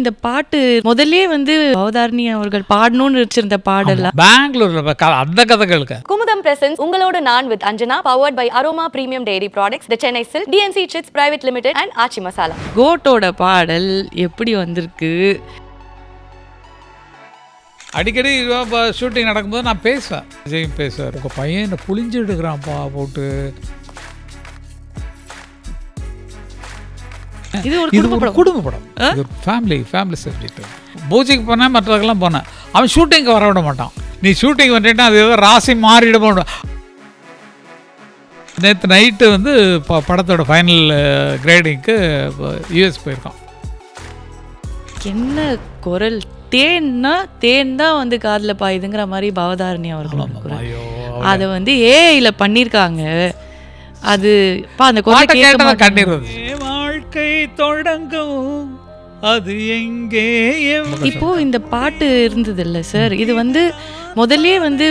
இந்த பாட்டு முதல்லயே வந்து பவதாரணி அவர்கள் பாடணும்னு வச்சிருந்த பாடலாம் பெங்களூர்ல அந்த கதைகளுக்கு. குமுதம் பிரசன்ஸ் உங்களோட நான் with Anjana, powered by Aroma premium dairy products, the Chennai silk, TNC chits private limited and Aachi Masala. கோட்டோட பாடல் எப்படி வந்திருக்கு? அடிக்கடி ஷூட்டிங் நடக்கும்போது நான் பேசுவேன், விஜய் பேசுவார், உங்கள் பையன் என்ன புளிஞ்சு எடுக்கிறான்ப்பா போட்டு. இது ஒரு குடும்ப படம், இது ஒரு ஃபேமிலி சப்ஜெக்ட். பூஜைக்கு போனேன், மற்றவர்கள்லாம் போனேன். அவன் ஷூட்டிங்க்கு வர விட மாட்டான். நீ ஷூட்டிங் வந்துட்டா அது ஏதோ ராசி மாறிட மாட்டான். நேற்று நைட்டு வந்து படத்தோட ஃபைனல் கிரேடிங்க்கு யூஎஸ் போயிருக்கான். என்ன குரல், தேன் தான் வந்து காதில் பாயுதுங்கிற மாதிரி பவதாரணி அவர்கள் அதை வந்து ஏஐல பண்ணியிருக்காங்க. அது அந்த குரலை கண்டிருது. வாழ்க்கை தொடங்கும் அது எங்கே. இப்போ இந்த பாட்டு இருந்தது இல்லை சார், இது வந்து முதல்லயே வந்து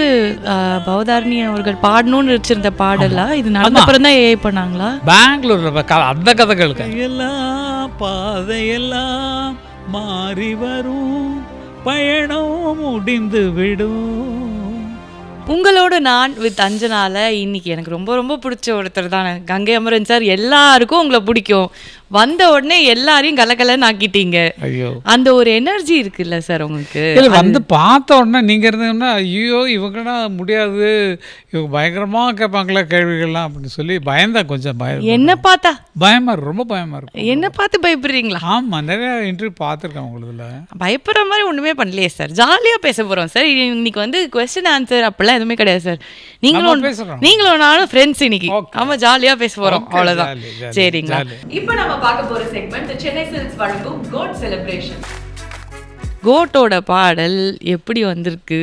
பவதாரணி அவர்கள் பாடணும்னு வச்சிருந்த பாடலாம். இது நடந்த அப்புறம் தான் ஏஐ பண்ணாங்களா? பெங்களூர்ல அந்த கதைகளுக்கு எல்லாம் பாதையெல்லாம் மாறி வரும், பயணம் முடிந்து விடும். உங்களோட நான் வித் அஞ்சனால இன்னைக்கு எனக்கு ரொம்ப ரொம்ப பிடிச்ச ஒருத்தர் தானே கங்கை அமரன் சார். எல்லாருக்கும் உங்களை பிடிக்கும், வந்த உடனே எல்லாரையும் கலகலன்னு ஆக்கிட்டீங்க. ஐயோ, அந்த ஒரு எனர்ஜி இருக்குல்ல சார் உங்களுக்கு? வந்து பார்த்த உடனே நீங்கள் இருந்தீங்கன்னா ஐயோ இவங்கன்னா முடியாது, இவங்க பயங்கரமாக கேட்பாங்களா கேள்விகள்லாம் அப்படின்னு சொல்லி பயந்தா. கொஞ்சம் என்ன பார்த்தா பயமாக இருக்கும், ரொம்ப பயமாக இருக்கும். என்ன பார்த்து பயப்படுறீங்களா? ஆமாம், நிறைய இன்டர்வியூ பார்த்துருக்கேன் உங்களுதுல. பயப்படுற மாதிரி ஒன்றுமே பண்ணலையே சார், ஜாலியாக பேச போகிறோம் சார். இன்னைக்கு வந்து கொஸ்டின் ஆன்சர் அப்படிலாம் எதுவுமே கிடையாது சார். நீங்களும் நானும் ஃப்ரெண்ட்ஸ் இன்னைக்கு. ஆமாம், ஜாலியாக பேச போகிறோம், அவ்வளோதான். சரிங்களா? இப்போ நம்ம பார்க்க போற செக்மெண்ட் சென்னை சில்க்ஸ் வழங்கும் கோட் செலிப்ரேஷன். கோட்டோட பாடல் எப்படி வந்திருக்கு?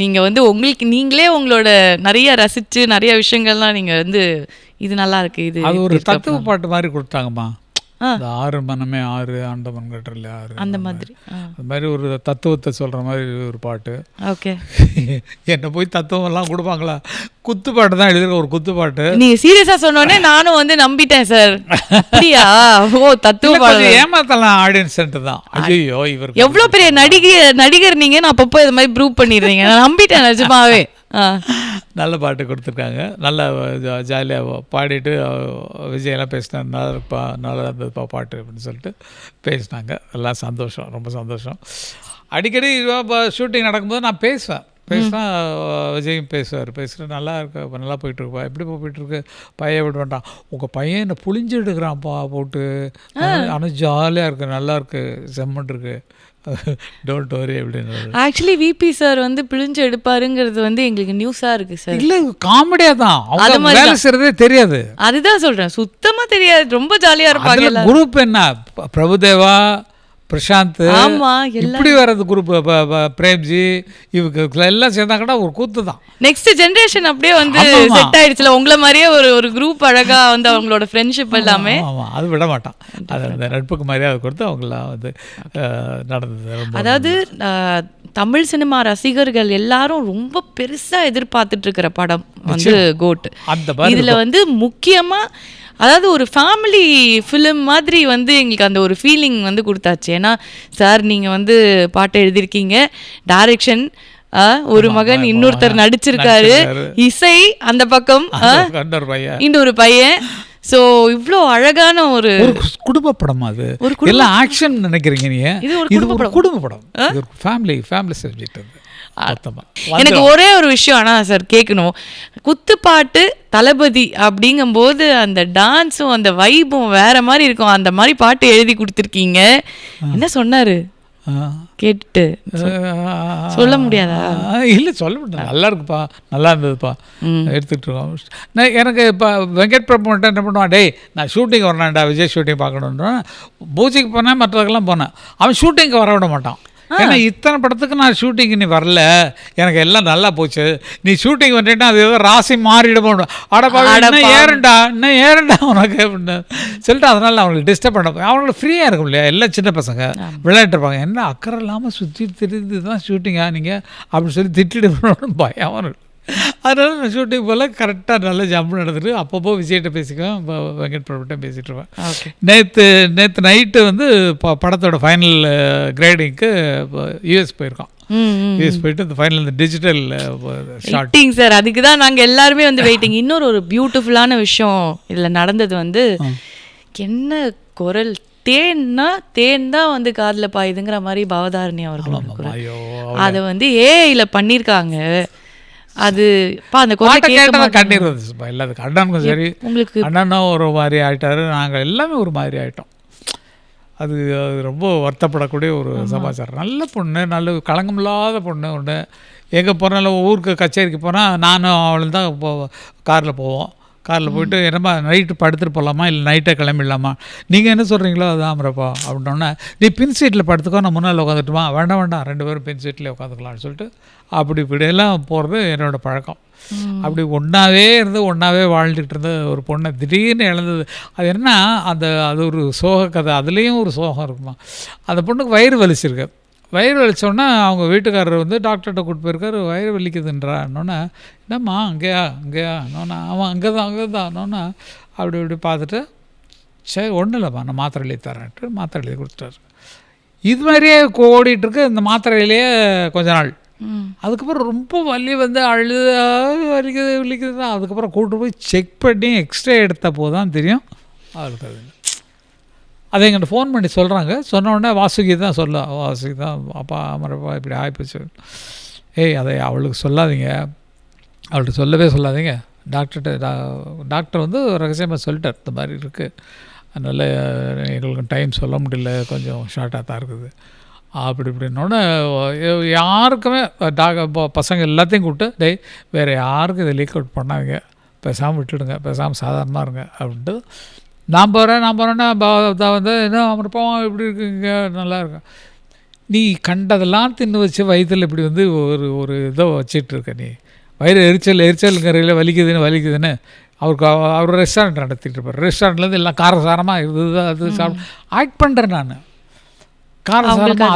நீங்க வந்து உங்களுக்கு நீங்களே உங்களோட நிறைய ரசிச்சு நிறைய விஷயங்கள்லாம் நீங்க வந்து இது நல்லா இருக்கு, இது அது ஒரு தத்துவ பாட்டு மாதிரி கொடுத்தாங்கம்மா. ஆறு மனமே ஆறு, ஆண்டவன் கட்டல ஆறு, அந்த மாதிரி அது மாதிரி ஒரு தத்துவத்தை சொல்ற மாதிரி ஒரு பாட்டு. ஓகே, என்ன போய் தத்துவம் எல்லாம் கொடுப்பாங்களா? குத்து பாட்டு தான் எழுதிருக்க, ஒரு குத்து பாட்டு. நீங்க சீரியஸா சொன்னோடனே நானும் வந்து நம்பிட்டேன் சார். அப்படியா? ஓ, தத்துவ பாட்டு ஏமாத்தலாம் ஆடியன்ஸ் தான். ஐயோ, இவர் எவ்வளவு பெரிய நடிகர் நீங்க, நான் அப்பப்போ இது மாதிரி ப்ரூவ் பண்ணிடுறீங்க. நான் நம்பிட்டேன் நிஜமாவே. நல்ல பாட்டு கொடுத்துருக்காங்க, நல்லா ஜாலியாக பாடிட்டு விஜயெல்லாம் பேசினார். நல்லா இருந்ததுப்பா பாட்டு அப்படின்னு சொல்லிட்டு பேசினாங்க. எல்லாம் சந்தோஷம், ரொம்ப சந்தோஷம். அடிக்கடி ஷூட்டிங் நடக்கும்போது நான் பேசுவேன், விஜயும் பேசுவார். பேசுகிற நல்லா இருக்கு, நல்லா போயிட்டுருக்குப்பா, எப்படி போயிட்டுருக்கு, பையன் விட வேண்டாம், உங்கள் பையன் என்ன புளிஞ்சு எடுக்கிறான்ப்பா போட்டு. ஆனால் ஜாலியாக இருக்குது, நல்லா இருக்குது, செம்மன் இருக்குது, டோன்ட் வரி அப்படின்னு. ஆக்சுவலி விபி சார் வந்து பிழிஞ்சு எடுப்பாருங்கிறது வந்து எங்களுக்கு நியூஸாக இருக்குது சார். இல்லை, காமெடியாக தான், அவங்க வேலை செய்கிறதே தெரியாது. அதுதான் சொல்கிறேன், சுத்தமாக தெரியாது, ரொம்ப ஜாலியாக இருப்பாங்க. குரூப் என்ன, பிரபுதேவா, பிரசாந்த், இப்படி வர்றது குரூப், பிரேம்ஜி, இவங்க எல்லாம் சேர்ந்தாங்கன்னா ஒரு கூத்து தான். நெக்ஸ்ட் ஜென்ரேஷன் அப்படியே வந்து செட் ஆயிடுச்சுல, உங்களை மாதிரியே ஒரு குரூப் அழகா வந்து அவங்களோட ஃப்ரெண்ட்ஷிப் எல்லாமே. ஆமாம், அது விட மாட்டான், அது அந்த நட்புக்கு மரியாதை கொடுத்து அவங்களாம் வந்து நடந்தது. அதாவது தமிழ் சினிமா ரசிகர்கள் எல்லாரும் ரொம்ப பெருசா எதிர்பார்த்துட்டு இருக்கிற படம் வந்து கோட். இதுல வந்து முக்கியமா அதாவது ஒரு ஃபேமிலி ஃபிலிம் மாதிரி வந்து எங்களுக்கு அந்த ஒரு ஃபீலிங் வந்து கொடுத்தாச்சு. ஏன்னா சார் நீங்கள் வந்து பாட்டு எழுதியிருக்கீங்க, டைரக்ஷன் ஒரு மகன் இன்னொருத்தர் நடிச்சிருக்காரு, இசை அந்த பக்கம் இன்னொரு பையன். ஸோ இவ்வளோ அழகான ஒரு குடும்ப படம். அது எல்லாம் ஆக்ஷன் நினைக்கிறீங்க நீங்க, இது ஒரு குடும்ப படம், ஃபேமிலி சப்ஜெக்ட். எனக்கு ஒரே ஒரு விஷயம் ஆனால் சார் கேட்கணும், குத்துப்பாட்டு தளபதி அப்படிங்கும்போது அந்த டான்ஸும் அந்த வைபும் வேற மாதிரி இருக்கும். அந்த மாதிரி பாட்டு எழுதி கொடுத்துருக்கீங்க. என்ன சொன்னாரு கேட்டு சொல்ல முடியாதா? இல்லை, சொல்ல முடியாது. நல்லா இருக்குப்பா, நல்லா இருந்ததுப்பா, எடுத்துகிட்டு இருக்கோம். எனக்கு இப்போ வெங்கட் பிரபு மட்டும் என்ன பண்ணுவான், டேய் நான் ஷூட்டிங் வரேன்டா, விஜய் ஷூட்டிங் பார்க்கணுன்ற. பூஜைக்கு போனேன், மற்றவர்கள்லாம் போனேன். அவன் ஷூட்டிங்க்கு வர விட மாட்டான். ஏன்னா இத்தனை படத்துக்கு நான் ஷூட்டிங்கு நீ வரல, எனக்கு எல்லாம் நல்லா போச்சு, நீ ஷூட்டிங் வந்துட்டா அது ஏதோ ராசி மாறிட போடும், இன்னும் ஏறண்டா உனக்கு அப்படின்னு சொல்லிட்டு, அதனால் அவங்களுக்கு டிஸ்டர்ப் பண்ண, அவங்களுக்கு ஃப்ரீயாக இருக்கும் இல்லையா, எல்லாம் சின்ன பசங்க விளையாட்டுருப்பாங்க. என்ன அக்கறை இல்லாமல் சுற்றி திரிந்து தான் ஷூட்டிங்கா நீங்கள் அப்படின்னு சொல்லி திட்டிட்டு பயம் இருக்கு. அதனால் நான் ஷூட்டிங் போல் கரெக்டாக நல்லா ஜம்ப் நடந்துட்டு அப்பப்போ விஜய்கிட்ட பேசிக்குவேன், வெங்கட் பிரபுட்ட பேசிகிட்டு இருப்பேன். நேற்று நைட்டு வந்து படத்தோட ஃபைனல் கிரேடிங்க்கு யூஎஸ் போயிருக்கோம். யூஎஸ் போயிட்டு இந்த ஃபைனல் இந்த டிஜிட்டல் ஷாட்டிங் சார், அதுக்கு தான் நாங்கள் எல்லாருமே வந்து வெயிட்டிங். இன்னொரு ஒரு பியூட்டிஃபுல்லான விஷயம் இதில் நடந்தது வந்து, என்ன குரல், தேன்னா தேன் தான் வந்து காதில் பாயுதுங்கிற மாதிரி பவதாரணி அவர்கள் அதை வந்து ஏஐல பண்ணியிருக்காங்க. அது அந்த கண்ணீர் வந்துச்சுப்பா எல்லாத்துக்கும். அண்ணனுக்கும் சரி, உங்களுக்கு அண்ணனும் ஒரு மாதிரி ஆகிட்டாரு, நாங்கள் எல்லாமே ஒரு மாதிரி ஆகிட்டோம். அது ரொம்ப வருத்தப்படக்கூடிய ஒரு சமாச்சாரம். நல்ல பொண்ணு, நல்ல களங்கமில்லாத பொண்ணு ஒன்று. எங்கே போனாலும் ஊருக்கு கச்சேரிக்கு போனால் நானும் அவளும் தான் காரில் போவோம். காரில் போய்ட்டு என்னம்மா நைட்டு படுத்துட்டு போகலாமா இல்லை நைட்டே கிளம்பிடலாமா, நீங்கள் என்ன சொல்கிறீங்களோ அதுதான் அமரப்பா அப்படின்னோடனே, நீ பின் சீட்டில் படுத்துக்கோ, நான் முன்னால் உட்காந்துட்டுமா, வேண்டாம் 2 பேரும் பின் சீட்லேயே உட்காந்துக்கலாம்னு சொல்லிட்டு அப்படி இப்படியெல்லாம் போகிறது என்னோடய பழக்கம். அப்படி ஒன்றாவே இருந்து ஒன்றாவே வாழ்ந்துக்கிட்டு இருந்த ஒரு பொண்ணை திடீர்னு இழந்தது. அது என்ன, அது ஒரு சோக கதை, அதுலேயும் ஒரு சோகம் இருக்குமா. அந்த பொண்ணுக்கு வயிறு வலிச்சிருக்கு. வயிறு வலிச்சோன்னா அவங்க வீட்டுக்காரர் வந்து டாக்டர்கிட்ட கூப்பிட்டு போயிருக்காரு. வயிறு வலிக்குதுன்றான்னொன்னே, என்னம்மா அங்கேயா இன்னொன்னா, அவன் அங்கே தான் இன்னொன்னா அப்படி இப்படி பார்த்துட்டு, சரி ஒன்றும் இல்லைம்மா நான் மாத்திரை எழுதி தரேன்ட்டு மாத்திரை எழுதி கொடுத்துட்டாரு. இது மாதிரியே ஓடிட்டுருக்கு இந்த மாத்திரையிலேயே கொஞ்ச நாள். அதுக்கப்புறம் ரொம்ப வலி வந்து வலிக்குது தான். அதுக்கப்புறம் கூப்பிட்டு போய் செக் பண்ணி எக்ஸ்ரே எடுத்த போது தான் தெரியும் அவளுக்கு அது. அதை எங்கிட்ட ஃபோன் பண்ணி சொல்கிறாங்க. சொன்ன உடனே வாசுகி தான் வாசுகி தான், அப்பா அமரப்பா இப்படி ஆகிப்போச்சு. ஏய் அதை அவளுக்கு சொல்லாதீங்க, அவள்கிட்ட சொல்லவே சொல்லாதீங்க. டாக்டர் வந்து ரகசியமாக சொல்லிட்டார், இந்த மாதிரி இருக்குது, அதனால் எங்களுக்கு டைம் சொல்ல முடியல, கொஞ்சம் ஷார்ட்டாக தான் இருக்குது அப்படி இப்படின்னோடனே யாருக்குமே பசங்க எல்லாத்தையும் கூப்பிட்டு, வேறு யாருக்கும் இதை லீக் அவுட் பண்ணாதீங்க, பேசாமல் விட்டுடுங்க, பேசாமல் சாதாரணமாக இருங்க அப்படின்ட்டு. நான் போகிறேன்னா வந்து என்ன அமரப்போம் இப்படி இருக்குங்க, நல்லா இருக்கும். நீ கண்டதெல்லாம் தின்னு வச்சு வயிற்றில் இப்படி வந்து ஒரு இதை வச்சிட்ருக்க, நீ வயிறு எரிச்சலுங்கிறதுல வலிக்குதுன்னு அவர் ரெஸ்டாரண்ட் நடத்திட்டு இருப்பார். ரெஸ்டாரண்ட்லேருந்து எல்லாம் காரசாரமாக இருந்தது, அது சாப்பிட்டு ஆக்ட் பண்ணுறேன் நான். காரசாரமாக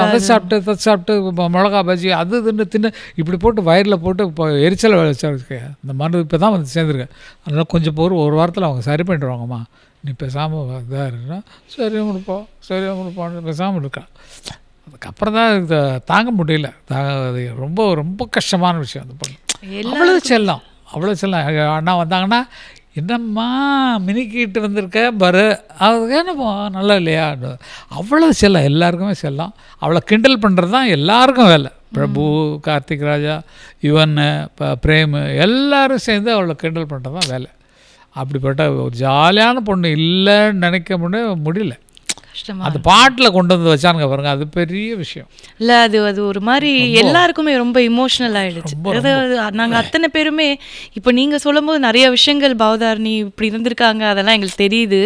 அதை சாப்பிட்டு மிளகா பஜ்ஜி அது தின்னு இப்படி போட்டு வயிறில் போட்டு இப்போ எரிச்சலை வச்சுருக்க. இந்த மருந்து இப்போ தான் வந்து சேர்ந்துருக்கேன், அதனால் கொஞ்சம் ஒரு வாரத்தில் அவங்க சரி பண்ணிடுவாங்கம்மா, நீ பேசாமல் இதாக இருக்குன்னா சரி முடிப்பான்னு பேசாமல் இருக்கா. அதுக்கப்புறம் தான் இதை தாங்க முடியல. அது ரொம்ப ரொம்ப கஷ்டமான விஷயம். அந்த பொண்ணு அவ்வளோ செல்லம். அண்ணா வந்தாங்கன்னா, என்னம்மா மினிக்கிட்டு வந்திருக்க பரு, அது என்னப்பா நல்லா இல்லையா, அவ்வளோ செல்லம், எல்லாருக்குமே செல்லம். அவளை கிண்டல் பண்ணுறது தான் எல்லாருக்கும் வேலை. பிரபு, கார்த்திக் ராஜா, யுவன், பிரேமு எல்லோரும் சேர்ந்து அவளை கிண்டல் பண்ணுறது தான் வேலை. அப்படிப்பட்ட ஒரு ஜாலியான பொண்ணு இல்லைன்னு நினைக்க முடியல. அந்த பாட்டில் கொண்டு வந்து வச்சானுங்க பாருங்க, அது பெரிய விஷயம் இல்லை. அது ஒரு மாதிரி எல்லாருக்குமே ரொம்ப இமோஷனல் ஆகிடுச்சு. அதாவது நாங்கள் அத்தனை பேருமே இப்போ நீங்கள் சொல்லும்போது நிறைய விஷயங்கள் பவதாரணி இப்படி இருந்திருக்காங்க அதெல்லாம் எங்களுக்கு தெரியுது.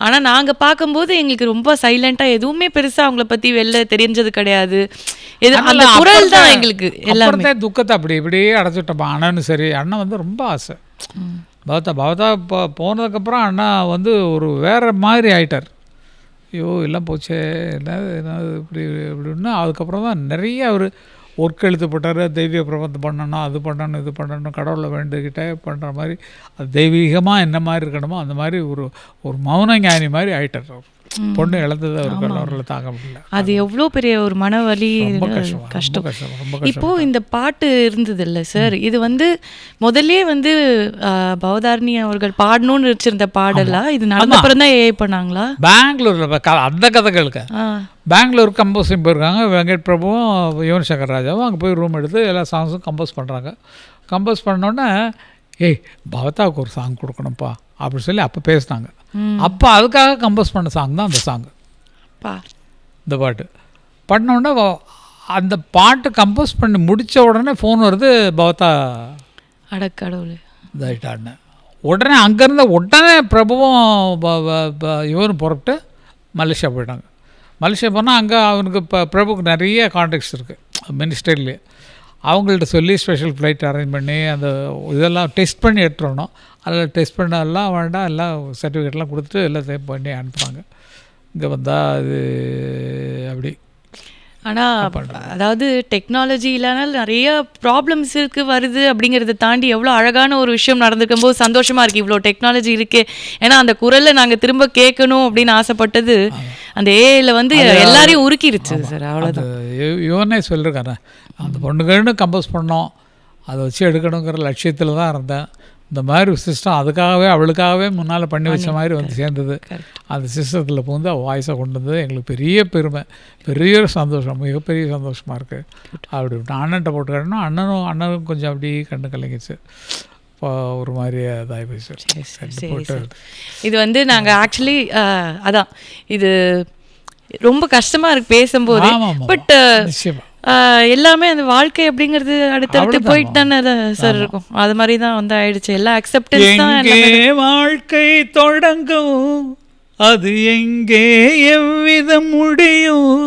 ஆனால் நாங்கள் பார்க்கும்போது எங்களுக்கு ரொம்ப சைலண்ட்டாக எதுவுமே பெருசாக அவங்கள பற்றி வெளில தெரிஞ்சது கிடையாது. அந்த குரல் தான் எங்களுக்கு எல்லாமே. துக்கத்தை அப்படி இப்படியே அடைச்சிட்டோம். அண்ணனும் சரி, அண்ணன் வந்து ரொம்ப ஆசை. பவதா போனதுக்கப்புறம் அண்ணா வந்து ஒரு வேறு மாதிரி ஆயிட்டார். ஐயோ எல்லாம் போச்சே, என்னது இப்படி இப்படின்னா. அதுக்கப்புறம் தான் நிறைய அவர் ஒர்க் எழுத்துப்பட்டார். தெய்வீக பிரபந்தம் பண்ணணும், அது பண்ணணும், இது பண்ணணும், கடவுளை வேண்டுகிட்டே பண்ணுற மாதிரி, அது தெய்வீகமாக என்ன மாதிரி இருக்கணுமோ அந்த மாதிரி ஒரு மௌன ஞானி மாதிரி ஆயிட்டார் அவர். பொண்ணு இழந்தது அவர்களை தாங்க முடியல. அது எவ்வளோ பெரிய ஒரு மனவலி, கஷ்டம். இப்போ இந்த பாட்டு இருந்தது இல்லை சார், இது வந்து முதல்ல வந்து பவதாரணி அவர்கள் பாடணும்னு வச்சிருந்த பாடலா, இது நடந்த அப்புறம் தான் ஏஐ பண்ணாங்களா? பெங்களூரில் அந்த கதைகளுக்கு பெங்களூர் கம்போஸிங் போயிருக்காங்க. வெங்கட் பிரபுவும் யுவன் சங்கர் ராஜாவும் அங்கே போய் ரூம் எடுத்து எல்லா சாங்ஸும் கம்போஸ் பண்ணுறாங்க. கம்போஸ் பண்ணோன்னே, ஏய் பவதாவுக்கு ஒரு சாங் கொடுக்கணும்ப்பா அப்படின்னு சொல்லி அப்போ பேசினாங்க. அப்போ அதுக்காக கம்போஸ் பண்ண சாங் தான் அந்த சாங். இந்த பாட்டு பண்ணோடனே அந்த பாட்டு கம்போஸ் பண்ணி முடித்த உடனே ஃபோன் வருது, பவதா அடக்கடவுள் இதாயிட்டான்னு. உடனே அங்கேருந்து உடனே பிரபுவும் இவரும் புறப்பட்டு மலேசியா போயிட்டாங்க. மலேசியா போனால் அங்கே அவனுக்கு இப்போ பிரபுக்கு நிறைய கான்டாக்ட்ஸ் இருக்குது மினிஸ்டர்லேயே. அவங்கள்ட்ட சொல்லி ஸ்பெஷல் ஃப்ளைட் அரேஞ்ச் பண்ணி அந்த இதெல்லாம் டெஸ்ட் பண்ணி எடுத்துடணும். அதில் டெஸ்ட் பண்ணலாம் வேண்டாம், எல்லாம் சர்டிஃபிகேட்லாம் கொடுத்துட்டு எல்லாம் சேவ் பண்ணி அனுப்புகிறாங்க. இங்கே வந்தால் அது அப்படி ஆனால் அதாவது டெக்னாலஜி இல்லைனாலும் நிறைய ப்ராப்ளம்ஸ் வருது அப்படிங்கிறத தாண்டி எவ்வளோ அழகான ஒரு விஷயம் நடந்துக்கும் போது சந்தோஷமாக இருக்குது. இவ்வளோ டெக்னாலஜி இருக்கே, ஏன்னா அந்த குரலை நாங்கள் திரும்ப கேட்கணும் அப்படின்னு ஆசைப்பட்டது அந்த ஏஐல வந்து எல்லாரையும் உருக்கிருச்சு சார். அவ்வளோதான். யுவனே சொல்லியிருக்காரு, அந்த பொண்ணுகள்னு கம்போஸ் பண்ணோம், அதை வச்சு எடுக்கணுங்கிற லட்சியத்தில் தான் இருந்தேன். இந்த மாதிரி சிஸ்டம் அதுக்காகவே அவளுக்காகவே முன்னால் பண்ணி வச்ச மாதிரி வந்து சேர்ந்தது. அந்த சிஸ்டத்தில் புகுந்து வாய்ஸை கொண்டு வந்தது எங்களுக்கு பெரிய பெருமை, பெரிய சந்தோஷம், மிகப்பெரிய சந்தோஷமாக இருக்குது. அப்படி அண்ணன்ட்ட போட்டுக்கிட்டோன்னா அண்ணனும் கொஞ்சம் அப்படி கண்ணு கலங்கிச்சு. இப்போ ஒரு மாதிரி இதாகி போயிடுச்சு. இது வந்து நாங்கள் ஆக்சுவலி அதான் இது ரொம்ப கஷ்டமாக இருக்குது பேசும்போது. பட் எல்லாமே அந்த வாழ்க்கை அப்படிங்கிறது அடுத்தடுத்து போயிட்டு தானே சார் இருக்கும். அது மாதிரி தான் வந்து ஆயிடுச்சு. எல்லாம் அக்செப்டன்ஸ் தான். வாழ்க்கை தொடங்கும், அது எங்கே எவ்விதம் முடியும்,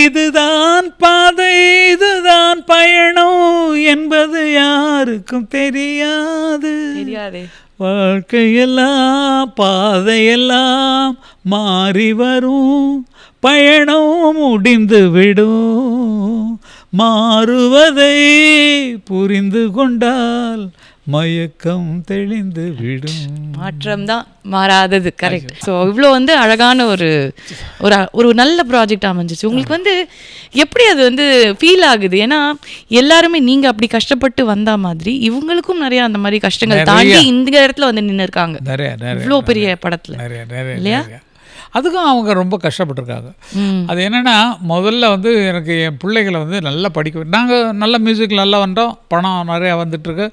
இதுதான் பாதை இதுதான் பயணம் என்பது யாருக்கும் தெரியாது. வாழ்க்கையெல்லாம் பாதையெல்லாம் மாறி வரும், பயணம் முடிந்து விடும், மாறுவதை புரிந்து கொண்டால் மயக்கம் தெளிந்து விடும். மாற்றம் தான் மாறாதது. கரெக்ட். ஸோ இவ்வளோ வந்து அழகான ஒரு ஒரு நல்ல ப்ராஜெக்ட் அமைஞ்சிச்சு. உங்களுக்கு வந்து எப்படி அது வந்து ஃபீல் ஆகுது? ஏன்னா எல்லாருமே நீங்கள் அப்படி கஷ்டப்பட்டு வந்தா மாதிரி இவங்களுக்கும் நிறைய அந்த மாதிரி கஷ்டங்கள் தாண்டி இந்த இடத்துல வந்து நின்று இருக்காங்க இவ்வளோ பெரிய படத்தில் இல்லையா? அதுக்கும் அவங்க ரொம்ப கஷ்டப்பட்டுருக்காங்க. அது என்னென்னா, முதல்ல வந்து எனக்கு என் பிள்ளைகளை வந்து நல்லா படிக்க, நாங்கள் நல்ல மியூசிக் நல்லா வந்தோம், பணம் நிறையா வந்துட்டுருக்கு,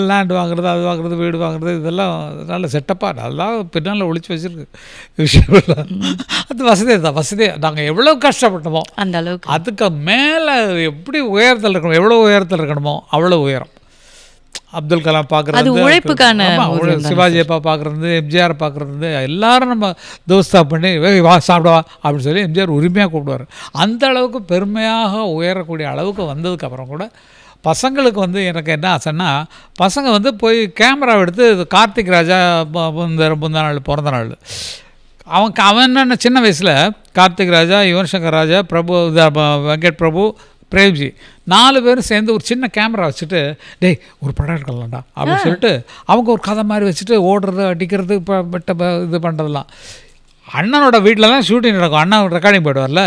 லேண்ட் வாங்குறது, அது வாங்குறது, வீடு வாங்குறது, இதெல்லாம் நல்ல செட்டப்பாக நல்லா பின்னால் ஒழிச்சு வச்சுருக்கு விஷயம். அது வசதியாக நாங்கள் எவ்வளோ கஷ்டப்பட்டோமோ அந்த அளவுக்கு, அதுக்கு மேலே எப்படி உயரத்தில் இருக்கணும், எவ்வளோ உயரத்தில் இருக்கணுமோ அவ்வளோ உயரம். அப்துல் கலாம் பார்க்குறது, உழைப்புக்கான சிவாஜி அப்பா பார்க்குறது, எம்ஜிஆர் பார்க்குறது, எல்லாரும் நம்ம தோஸ்தா பண்ணி வா சாப்பிடுவா அப்படின்னு சொல்லி எம்ஜிஆர் உரிமையாக கூப்பிடுவார். அந்த அளவுக்கு பெருமையாக உயரக்கூடிய அளவுக்கு வந்ததுக்கப்புறம் கூட பசங்களுக்கு வந்து எனக்கு என்ன ஆசைன்னா, பசங்க வந்து போய் கேமரா எடுத்து கார்த்திக் ராஜா முந்தா நாள் பிறந்த நாள், அவன் என்னென்ன சின்ன வயசில் கார்த்திக் ராஜா, யுவன் சங்கர் ராஜா, பிரபு, வெங்கட் பிரபு, பிரேம்ஜி 4 பேரும் சேர்ந்து ஒரு சின்ன கேமரா வச்சுட்டு, டேய் ஒரு படம் எடுக்கலாம்டா அப்படின்னு சொல்லிட்டு அவங்க ஒரு கதை மாதிரி வச்சுட்டு ஓடுறது, அடிக்கிறது, இது பண்ணுறதுலாம். அண்ணனோட வீட்டில் தான் ஷூட்டிங் நடக்கும், அண்ணன் ரெக்கார்டிங் போய்டுவார்ல,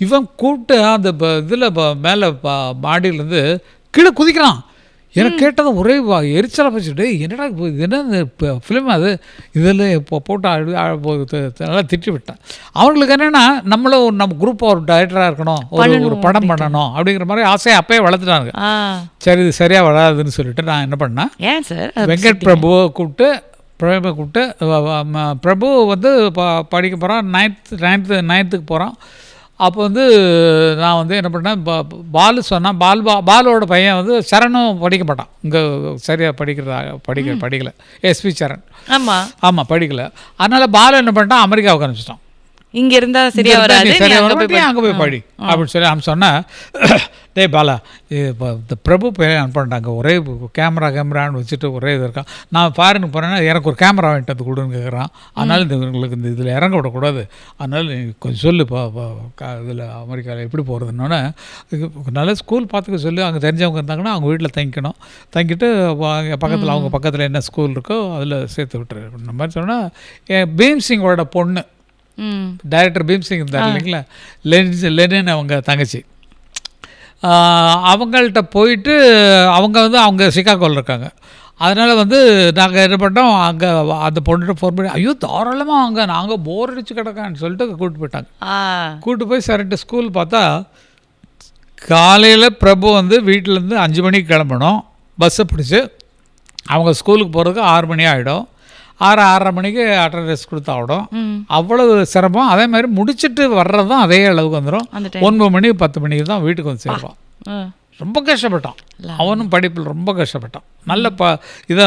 இவன் கூப்பிட்டு அந்த இதில் மேலே மாடியிலேருந்து கீழே குதிக்கிறான். எனக்கு கேட்டதை ஒரே எரிச்சலாக போச்சுட்டு, என்னடா இது என்ன ஃபிலிம் அது, இதில் இப்போ போட்டு நல்லா திட்டி விட்டேன். அவங்களுக்கு என்னென்னா, நம்மளும் நம்ம குரூப்பாக ஒரு டைரக்டராக இருக்கணும், ஒரு படம் பண்ணணும் அப்படிங்கிற மாதிரி ஆசையை அப்பயே வளர்த்துட்டாங்க. சரி இது சரியாக வராதுன்னு சொல்லிட்டு நான் என்ன பண்ணேன், வெங்கட் பிரபுவை கூப்பிட்டு பிரபு வந்து படிக்க போகிறான், 9th போகிறான். அப்போ வந்து நான் வந்து என்ன பண்ணேன், பாலு சொன்னால் பாலுவோட பையன் வந்து சரணும் படிக்க மாட்டான், இங்கே சரியாக படிக்கலை, எஸ்பி சரண். ஆமாம் படிக்கலை. அதனால் பாலு என்ன பண்ணிட்டான், அமெரிக்காவுக்கு அனுப்பிச்சிட்டான். இங்கே இருந்தால் சரியா வராது, அங்கே போய் படி அப்படின்னு சொல்லி அவன் சொன்னேன். டே பாலா, இப்போ இந்த பிரபு போய் அனுப்பிட்டாங்க, ஒரே கேமரான்னு வச்சுட்டு ஒரே இது இருக்கான், நான் ஃபாரினுக்கு போகிறேன்னா எனக்கு ஒரு கேமரா வாங்கிட்டு வந்து கொடுன்னு கேட்குறான். அதனால் உங்களுக்கு இந்த இதில் இறங்க விடக்கூடாது, அதனால் நீ கொஞ்சம் சொல்லு இதில் அமெரிக்காவில் எப்படி போகிறதுன்னொன்னே, நல்ல ஸ்கூல் பார்த்துக்க சொல்லி, அங்கே தெரிஞ்சவங்க இருந்தாங்கன்னா அவங்க வீட்டில் தங்கிட்டு பக்கத்தில் அவங்க பக்கத்தில் என்ன ஸ்கூல் இருக்கோ அதில் சேர்த்து விட்டுரு இந்த மாதிரி சொன்னால். என் பீம்சிங்கோட பொண்ணு டைரக்டர் பீம்சிங் இருந்தார் இல்லைங்களா, லெனின் அவங்க தங்கச்சி, அவங்கள்ட்ட போயிட்டு அவங்க சிகாகோவில் இருக்காங்க. அதனால் வந்து நாங்கள் என்ன பண்ணோம், அங்கே அந்த பொண்ணுகிட்ட ஃபோன் பண்ணி, ஐயோ தாராளமாக அங்கே நாங்கள் போர் அடிச்சு கிடக்கான்னு சொல்லிட்டு கூப்பிட்டு போயிட்டாங்க. கூப்பிட்டு போய் சரிட்டு ஸ்கூல் பார்த்தா, காலையில் பிரபு வந்து வீட்டிலேருந்து 5 மணிக்கு கிளம்பணும், பஸ்ஸை பிடிச்சி அவங்க ஸ்கூலுக்கு போகிறதுக்கு 6 மணி ஆகிடும், 6:30 மணிக்கு அட்டெண்டன்ஸ் கொடுத்தாவிடும். அவ்வளவு சிரமம். அதே மாதிரி முடிச்சுட்டு வர்றதும் அதே அளவுக்கு வந்துடும். 9 மணி 10 மணிக்கு தான் வீட்டுக்கு வந்து சேர்ப்பான். ரொம்ப கஷ்டப்பட்டான், அவனும் படிப்பில் ரொம்ப கஷ்டப்பட்டான். நல்ல இதை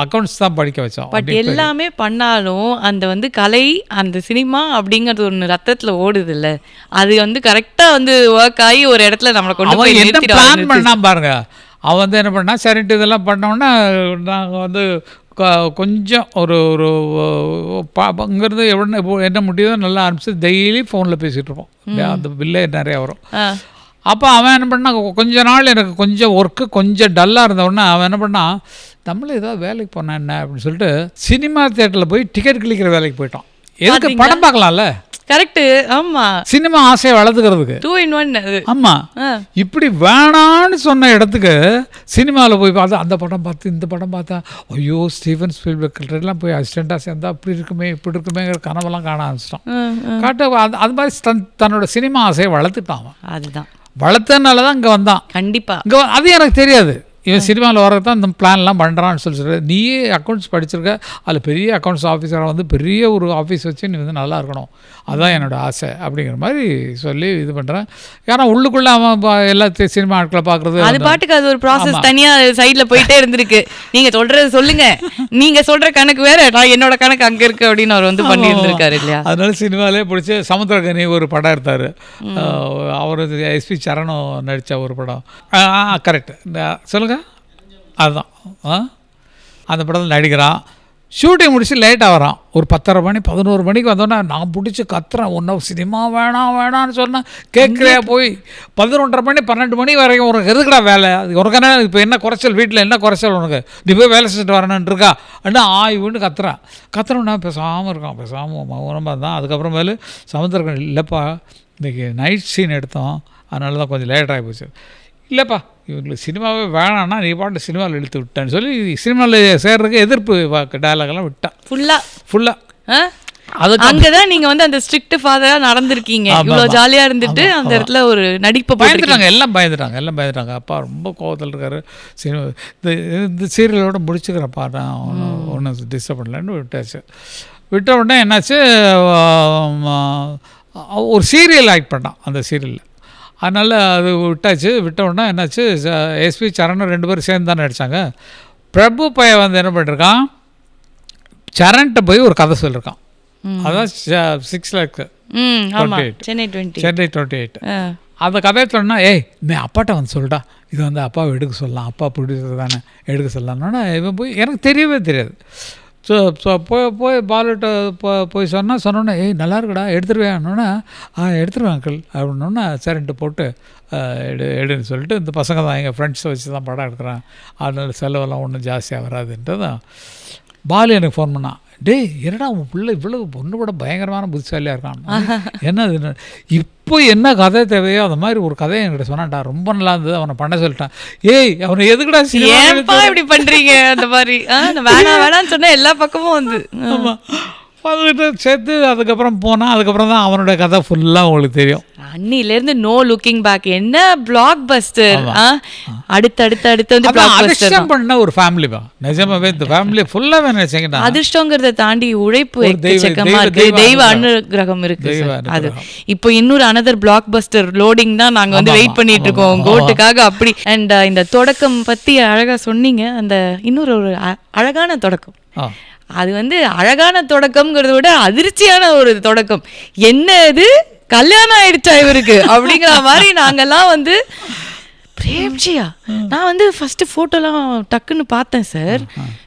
அக்கௌண்ட்ஸ் தான் படிக்க வச்சோம். பட் எல்லாமே பண்ணாலும் அந்த வந்து கலை, அந்த சினிமா அப்படிங்கிறது ஒன்று ரத்தத்தில் ஓடுது இல்லை, அது வந்து கரெக்டாக வந்து ஒர்க் ஆகி ஒரு இடத்துல நம்மளை கொண்டு போய் என்ன பிளான் பண்ணா பாருங்க. அவன் வந்து என்ன பண்ணா, சரின்ட்டு இதெல்லாம் பண்ணோன்னா நாங்கள் வந்து கொஞ்சம் ஒரு ஒரு இங்கேருந்து என்ன முடியுதோ நல்லா ஆரம்பிச்சு டெய்லி ஃபோனில் பேசிகிட்டு இருப்போம். அந்த பில்லே நிறையா வரும். அப்போ அவன் என்ன பண்ணால் கொஞ்ச நாள் எனக்கு கொஞ்சம் ஒர்க்கு கொஞ்சம் டல்லாக இருந்தவுடனே அவன் என்ன பண்ணால் நம்மளும் ஏதாவது வேலைக்கு போனா என்ன அப்படின்னு சொல்லிட்டு சினிமா தியேட்டரில் போய் டிக்கெட் கிளிக்கிற வேலைக்கு போயிட்டோம். எதுக்கு படம் பார்க்கலாம்ல. கரெக்ட். ஆமா, சினிமா ஆசையை வளர்த்துக்கிறதுக்கு 2 in 1. ஆமா, இப்படி வேணான்னு சொன்ன இடத்துக்கு சினிமாவில் போய் பார்த்தா அந்த படம் பார்த்து இந்த படம் பார்த்தா ஐயோ ஸ்டீவன் ஸ்பீல்பர்க்லாம் போய் அசிஸ்டண்ட்டாக சேர்ந்தா அப்படி இருக்குமே இப்படி இருக்குமேங்கிற கனவெல்லாம் காண ஆரம்பிச்சிட்டான். காட்ட அது மாதிரி தன்னோட சினிமா ஆசையை வளர்த்துட்டான். அதுதான் வளர்த்தனால தான் இங்கே வந்தான். கண்டிப்பாக இங்கே அது எனக்கு தெரியாது. இவன் சினிமாவில் வரது தான் இந்த பிளான்லாம் பண்ணுறான்னு சொல்லி நீயே அக்கௌண்ட்ஸ் படிச்சிருக்க, அதில் பெரிய அக்கௌண்ட்ஸ் ஆஃபீஸராக வந்து பெரிய ஒரு ஆஃபீஸ் வச்சு நீ வந்து நல்லா இருக்கணும், அதுதான் என்னோடய ஆசை அப்படிங்கிற மாதிரி சொல்லி இது பண்ணுறேன். ஏன்னா உள்ளுக்குள்ளே அவன் எல்லா சினிமா ஆட்களை பார்க்குறது அது பாட்டுக்கு அது ஒரு ப்ராசஸ் தனியாக சைடில் போயிட்டே இருந்திருக்கு. நீங்கள் சொல்கிறது சொல்லுங்கள், நீங்கள் சொல்கிற கணக்கு வேறு, நான் என்னோட கணக்கு அங்கே இருக்குது அப்படின்னு அவர் வந்து பண்ணி இருந்திருக்காரு இல்லையா. அதனால சினிமாலே பிடிச்சி சமுத்திரகனி ஒரு படம் எடுத்தார். அவர் எஸ்பி சரணம் நடித்த ஒரு படம். கரெக்ட், சொல்லுங்கள். அதுதான் அந்த படத்தில் நடிக்கிறான். ஷூட்டிங் முடிச்சு லேட்டாக வரான். ஒரு 10:30 மணி 11 மணிக்கு வந்தோன்னே நான் பிடிச்சி கத்துறேன், ஒன்றும் சினிமா வேணான்னு சொன்னேன். கேட்குறியா போய் 11:30 மணி 12 மணி வரைக்கும் உனக்கு எதுக்குடா வேலை, அது உனக்கு என்ன இப்போ என்ன குறைச்சல், வீட்டில் என்ன குறைச்சல் உனக்கு, நீ போய் வேலை செஞ்சுட்டு வரணுன்னு இருக்கா அப்படின்னா ஆய்வுன்னு கத்துறோன்னா பேசாமல் இருக்கான். பேசாமல் மௌனமாக தான். அதுக்கப்புறமேலு சமுத்திரக்கணி இல்லைப்பா இன்றைக்கி நைட் சீன் எடுத்தோம், அதனால தான் கொஞ்சம் லேட்டாகி போச்சு. இல்லைப்பா இவங்களுக்கு சினிமாவே வேணான்னா நீ பாட்டு சினிமாவில் இழுத்து விட்டான்னு சொல்லி சினிமாவில் சேர்றதுக்கு எதிர்ப்பு டயலாக்லாம் விட்டான் ஃபுல்லாக. அங்கதான் நீங்க வந்து அந்த ஸ்ட்ரிக்ட் ஃபாதரா நடந்திருக்கீங்க. இவ்வளவு ஜாலியா இருந்துட்டு அந்த இடத்துல ஒரு நடிப்பை பயந்துட்டாங்க, எல்லாம் பயந்துட்டாங்க. அப்பா ரொம்ப கோவத்தில் இருக்காரு. சினிமா இந்த சீரியலோட முடிச்சுக்கிறப்பா, நான் ஒன்றும் டிஸ்டர்ப் பண்ணலன்னு விட்ட உடனே என்னாச்சு, ஒரு சீரியல் ஆக்ட் பண்ணான் அந்த சீரியலில். அதனால் அது விட்ட உடனே என்னாச்சு, எஸ்பி சரண் 2 பேரும் சேர்ந்து தானே நடித்தாங்க. பிரபு பையன் வந்து என்ன பண்ணிருக்கான், சரண்கிட்ட போய் ஒரு கதை சொல்லியிருக்கான். அதான் 6 lakhs சென்னை 28. அந்த கதையை சொன்னால் நீ அப்பாட்ட வந்து சொல்லிட்டா, இது வந்து அப்பாவை எடுக்க சொல்லலாம், அப்பா ப்ரொடியூசர் தானே எடுக்க சொல்லலாம்னா இவன் போய் எனக்கு தெரியவே தெரியாது. ஸோ போய் பாலுகிட்ட போய் சொன்னோன்னே நல்லா இருக்குடா எடுத்துருவேன்னொன்னே எடுத்துருவேன் அங்கிள் அப்படின்னோன்னே சரின்ட்டு போட்டு எடுன்னு சொல்லிட்டு, இந்த பசங்க தான் எங்கள் ஃப்ரெண்ட்ஸை வச்சு தான் படம் எடுக்கிறேன், அதனால செலவெல்லாம் ஒன்றும் ஜாஸ்தியாக வராதுன்ட்டு தான் பாலு எனக்கு ஃபோன் பண்ணான். என்னடா உன் பிள்ளை இவ்வளவு பொண்ணு கூட பயங்கரமான புத்திசாலியாக இருக்கான், என்ன இப்போ என்ன கதை தேவையோ அந்த மாதிரி ஒரு கதையை என்கிட்ட சொன்னான்டா, ரொம்ப நல்லா இருந்தது, அவனை பண்ண சொல்லிட்டான். அவனை எதுக்குடா இப்படி பண்ணுறீங்க அந்த மாதிரி வேணான்னு சொன்னால் எல்லா பக்கமும் வந்து ஆமாம் அதுக்கிட்ட சேர்த்து அதுக்கப்புறம் போனால் அதுக்கப்புறம் தான் அவனோட கதை ஃபுல்லாக உங்களுக்கு தெரியும். அன்னிலேருந்து நோ லுக்கிங் பேக். என்ன பிளாக் பஸ்டர், அடுத்து வந்து அதிர்ஷ்டம் பண்ண ஒரு ஃபேமிலி பா, நிஜமாவே இந்த ஃபேமிலி ஃபுல்லாகவே நினைச்சீங்கன்னா அதிர்ஷ்டங்கிறத தாண்டி உழைப்பு எக்கச்சக்கமா இருக்கு, தெய்வ அனுகிரகம் இருக்கு. அது இப்போ இன்னொரு அனதர் பிளாக் பஸ்டர் லோடிங் தான் நாங்க வந்து வெயிட் பண்ணிட்டு இருக்கோம் கோட்டுக்காக. அப்படி அண்ட் இந்த தொடக்கம் பத்தி அழகா சொன்னீங்க. அந்த இன்னொரு ஒரு அழகான தொடக்கம், அது வந்து அழகான தொடக்கம்ங்கிறத விட அதிர்ச்சியான ஒரு தொடக்கம். என்ன இது கல்யாணம் ஆயிடுச்சா இவருக்கு அப்படிங்கிற மாதிரி நாங்கெல்லாம் வந்து பிரேம்ஜியா நான் வந்து ஃபஸ்ட்டு ஃபோட்டோலாம் டக்குன்னு பார்த்தேன் சார்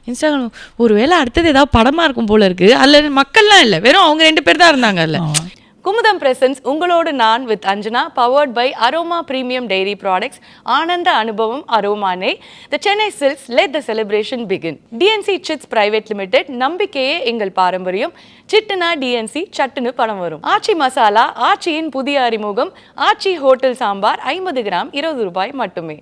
இன்ஸ்டாகிராம். ஒரு வேளை அடுத்தது ஏதாவது படமாக இருக்கும் போல இருக்குது. அதில் மக்கள்லாம் இல்லை, வெறும் அவங்க 2 பேர் தான் இருந்தாங்க. அதில் குமுதம் பிரசன்ஸ் உங்களோடு நான் with Anjana, powered by Aroma premium dairy products, ஆனந்த அனுபவம் அரோமானே, the Chennai silks, let the celebration begin, TNC chits private limited, நம்பிக்கையே எங்கள் பாரம்பரியம், சிட்டுனா டிஎன்சி சட்டுன்னு பணம் வரும், ஆச்சி மசாலா, ஆச்சியின் புதிய அறிமுகம், ஆச்சி ஹோட்டல் சாம்பார் 50 கிராம் 20 ரூபாய் மட்டுமே.